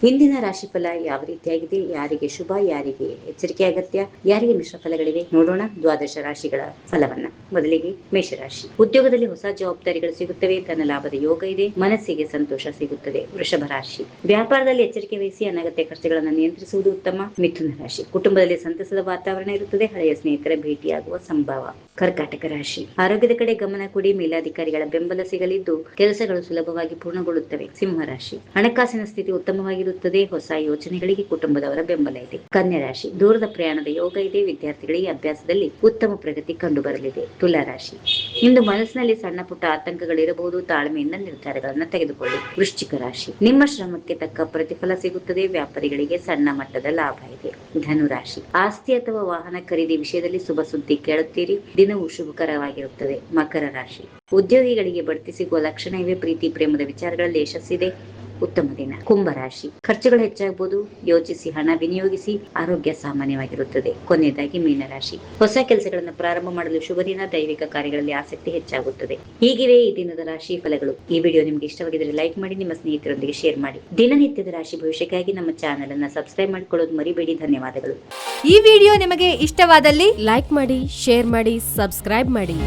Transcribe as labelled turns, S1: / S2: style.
S1: ಇಂದಿನ ರಾಶಿಫಲ ಯಾವ ರೀತಿಯಾಗಿದೆ, ಯಾರಿಗೆ ಶುಭ, ಯಾರಿಗೆ ಎಚ್ಚರಿಕೆ ಅಗತ್ಯ, ಯಾರಿಗೆ ಮಿಶ್ರ ಫಲಗಳಿವೆ ನೋಡೋಣ. ದ್ವಾದಶ ರಾಶಿಗಳ ಫಲವನ್ನ. ಮೊದಲಿಗೆ ಮೇಷರಾಶಿ. ಉದ್ಯೋಗದಲ್ಲಿ ಹೊಸ ಜವಾಬ್ದಾರಿಗಳು ಸಿಗುತ್ತವೆ, ಧನ ಲಾಭದ ಯೋಗ ಇದೆ, ಮನಸ್ಸಿಗೆ ಸಂತೋಷ ಸಿಗುತ್ತದೆ. ವೃಷಭ ರಾಶಿ. ವ್ಯಾಪಾರದಲ್ಲಿ ಎಚ್ಚರಿಕೆ ವಹಿಸಿ, ಅನಗತ್ಯ ಖರ್ಚುಗಳನ್ನು ನಿಯಂತ್ರಿಸುವುದು ಉತ್ತಮ. ಮಿಥುನ ರಾಶಿ. ಕುಟುಂಬದಲ್ಲಿ ಸಂತಸದ ವಾತಾವರಣ ಇರುತ್ತದೆ, ಹಳೆಯ ಸ್ನೇಹಿತರ ಭೇಟಿಯಾಗುವ ಸಂಭವ. ಕರ್ಕಾಟಕ ರಾಶಿ. ಆರೋಗ್ಯದ ಕಡೆ ಗಮನ ಕೊಡಿ, ಮೇಲಾಧಿಕಾರಿಗಳ ಬೆಂಬಲ ಸಿಗಲಿದ್ದು ಕೆಲಸಗಳು ಸುಲಭವಾಗಿ ಪೂರ್ಣಗೊಳ್ಳುತ್ತವೆ. ಸಿಂಹ ರಾಶಿ. ಹಣಕಾಸಿನ ಸ್ಥಿತಿ ಉತ್ತಮವಾಗಿರುತ್ತದೆ, ಹೊಸ ಯೋಜನೆಗಳಿಗೆ ಕುಟುಂಬದವರ ಬೆಂಬಲ ಇದೆ. ಕನ್ಯಾ ರಾಶಿ. ದೂರದ ಪ್ರಯಾಣದ ಯೋಗ ಇದೆ, ವಿದ್ಯಾರ್ಥಿಗಳಿಗೆ ಅಭ್ಯಾಸದಲ್ಲಿ ಉತ್ತಮ ಪ್ರಗತಿ ಕಂಡು ಬರಲಿದೆ. ತುಲಾ ರಾಶಿ. ಇಂದು ಮನಸ್ಸಿನಲ್ಲಿ ಸಣ್ಣ ಪುಟ್ಟ ಆತಂಕಗಳಿರಬಹುದು, ತಾಳ್ಮೆಯಿಂದ ನಿರ್ಧಾರಗಳನ್ನು ತೆಗೆದುಕೊಳ್ಳಿ. ವೃಶ್ಚಿಕ ರಾಶಿ. ನಿಮ್ಮ ಶ್ರಮಕ್ಕೆ ತಕ್ಕ ಪ್ರತಿಫಲ ಸಿಗುತ್ತದೆ, ವ್ಯಾಪಾರಿಗಳಿಗೆ ಸಣ್ಣ ಮಟ್ಟದ ಲಾಭ ಇದೆ. ಧನು ರಾಶಿ. ಆಸ್ತಿ ಅಥವಾ ವಾಹನ ಖರೀದಿ ವಿಷಯದಲ್ಲಿ ಶುಭ ಸುದ್ದಿ ಕೇಳುತ್ತೀರಿ, ದಿನವೂ ಶುಭಕರವಾಗಿರುತ್ತದೆ. ಮಕರ ರಾಶಿ. ಉದ್ಯೋಗಿಗಳಿಗೆ ಬಡ್ತಿ ಸಿಗುವ ಲಕ್ಷಣ ಇವೆ, ಪ್ರೀತಿ ಪ್ರೇಮದ ವಿಚಾರಗಳಲ್ಲಿ ಯಶಸ್ಸಿದೆ, ಉತ್ತಮ ದಿನ. ಕುಂಭರಾಶಿ. ಖರ್ಚುಗಳು ಹೆಚ್ಚಾಗಬಹುದು, ಯೋಚಿಸಿ ಹಣ ವಿನಿಯೋಗಿಸಿ, ಆರೋಗ್ಯ ಸಾಮಾನ್ಯವಾಗಿರುತ್ತದೆ. ಕೊನೆಯದಾಗಿ ಮೀನರಾಶಿ. ಹೊಸ ಕೆಲಸಗಳನ್ನು ಪ್ರಾರಂಭ ಮಾಡಲು ಶುಭ ದಿನ, ದೈವಿಕ ಕಾರ್ಯಗಳಲ್ಲಿ ಆಸಕ್ತಿ ಹೆಚ್ಚಾಗುತ್ತದೆ. ಹೀಗಿವೆ ಈ ದಿನದ ರಾಶಿ ಫಲಗಳು. ಈ ವಿಡಿಯೋ ನಿಮಗೆ ಇಷ್ಟವಾಗಿದ್ದರೆ ಲೈಕ್ ಮಾಡಿ, ನಿಮ್ಮ ಸ್ನೇಹಿತರೊಂದಿಗೆ ಶೇರ್ ಮಾಡಿ. ದಿನನಿತ್ಯದ ರಾಶಿ ಭವಿಷ್ಯಕ್ಕಾಗಿ ನಮ್ಮ ಚಾನೆಲ್ ಅನ್ನು ಸಬ್ಸ್ಕ್ರೈಬ್ ಮಾಡಿಕೊಳ್ಳೋದು ಮರಿಬೇಡಿ. ಧನ್ಯವಾದಗಳು.
S2: ಈ ವಿಡಿಯೋ ನಿಮಗೆ ಇಷ್ಟವಾದಲ್ಲಿ ಲೈಕ್ ಮಾಡಿ, ಶೇರ್ ಮಾಡಿ, ಸಬ್ಸ್ಕ್ರೈಬ್ ಮಾಡಿ.